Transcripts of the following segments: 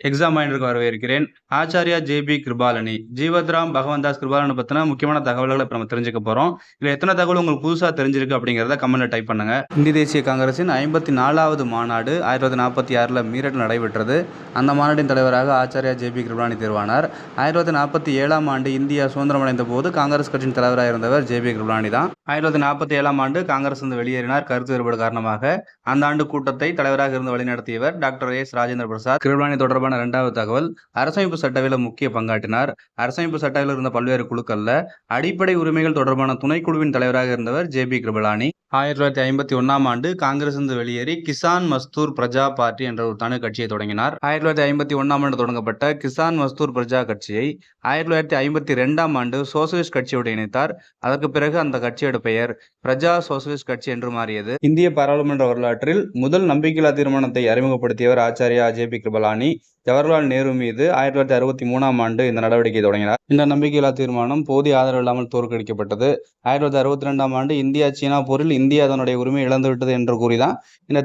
Exam மைண்டருக்கு வரவேற்கிறேன். Acharya JP. Kripalani. Jivatram Bhagwandas கிருபாலனை பத்தின முக்கியமான தகவல்கள இப்ப நம்ம தெரிஞ்சுக்க போறோம். இதுல எத்தன தகவல் உங்களுக்கு புதுசா தெரிஞ்சிருக்கு அப்படிங்கிறத கமெண்ட்ல டைப் பண்ணுங்க. இந்திய தேசிய காங்கிரசின் 54வது மாநாடு 1946ல மீரட்ல நடைபெற்றது. அந்த மாநாட்டின் தலைவராக ஆச்சார்யா ஜே.பி. கிருபாலனி தேர்வானார். 1947ஆம் ஆண்டு இந்தியா சுதந்திரம் அடைந்த போது காங்கிரஸ் கட்சியின் தலைவராக இருந்தவர் ஜே.பி. கிருபாலனி தான். 1947ஆம் ஆண்டு காங்கிரஸ் இருந்து வெளியேறினார் கருத்து வேறுபாடு காரணமாக. அந்த ஆண்டு கூட்டத்தை தலைவராக இருந்து வழிநடத்தியவர் டாக்டர் எஸ். ராஜேந்திர பிரசாத். கிருபாலனி தொடர்பான 2வது தகவல், அரசமைப்பு சட்டவில முக்கிய பங்காற்றினார். அரசமைப்பு சட்டவில் இருந்த பல்வேறு குழுக்கள்ல அடிப்படை உரிமைகள் தொடர்பான துணைக்குழுவின் தலைவராக இருந்தவர் ஜே.பி. கிருபலானி. 1951ஆம் ஆண்டு காங்கிரசிலிருந்து வெளியேறி கிசான் மஸ்தூர் பிரஜா பார்ட்டி என்ற ஒரு தனி கட்சியை தொடங்கினார். 1951ஆம் ஆண்டு தொடங்கப்பட்ட கிசான் மஸ்தூர் பிரஜா கட்சியை 1952ஆம் ஆண்டு சோசலிஸ்ட் கட்சியோடு இணைத்தார். அதற்கு பிறகு அந்த கட்சியோட பெயர் பிரஜா சோசலிஸ்ட் கட்சி என்று மாறியது. இந்திய பாராளுமன்ற வரலாற்றில் முதல் நம்பிக்கையில்லா தீர்மானத்தை அறிமுகப்படுத்தியவர் ஆச்சார்யா ஜே.பி. கிருபலானி. ஜவஹர்லால் நேரு மீது 1963ஆம் ஆண்டு இந்த நடவடிக்கை தொடங்கினார். இந்த நம்பிக்கையில்லா தீர்மானம் போதிய ஆதரவு இல்லாமல் தோற்கடிக்கப்பட்டது. 1962ஆம் ஆண்டு இந்தியா சீனா போரில் இந்தியா அதனுடைய உரிமை இழந்துவிட்டது என்று கூறிதான் இந்த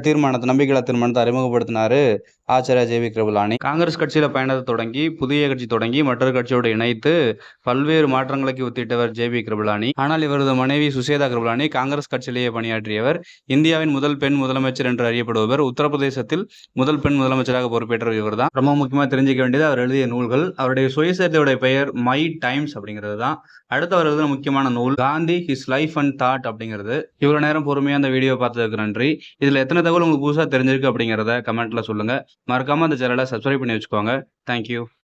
நம்பிக்கையில்லா தீர்மானத்தை அறிமுகப்படுத்தினாரு ஆச்சார்யா ஜே.பி. கிருபலானி. காங்கிரஸ் கட்சியில பயணத்தை தொடங்கி புதிய கட்சி தொடங்கி மற்றொரு கட்சியோடு இணைத்து பல்வேறு மாற்றங்களுக்கு ஒத்திட்டவர் ஜே.பி. கிருபலானி. ஆனால் இவரது மனைவி சுசேதா கிருபலானி காங்கிரஸ் கட்சியிலேயே பணியாற்றியவர். இந்தியாவின் முதல் பெண் முதலமைச்சர் என்று அறியப்படுபவர். உத்தரப்பிரதேசத்தில் முதல் பெண் முதலமைச்சராக பொறுப்பேற்றவர் இவர்தான். ரொம்ப முக்கியமா தெரிஞ்சுக்க வேண்டியது அவர் எழுதிய நூல்கள். அவருடைய சுயசரிதையுடைய பெயர் மை டைம்ஸ் அப்படிங்கிறது தான். அடுத்து அவர் எழுதின முக்கியமான நூல் Gandhi his life and thought அப்படிங்கிறது. இவ்வளவு நேரம் பொறுமையா அந்த வீடியோ பார்த்ததுக்கு நன்றி. இதுல எத்தனை தகவல் உங்களுக்கு புதுசா தெரிஞ்சிருக்கு அப்படிங்கிறத கமெண்ட்ல சொல்லுங்க. மறக்காம அந்த சேனலை சப்ஸ்கிரைப் பண்ணி வச்சுக்கோங்க. தேங்க்யூ.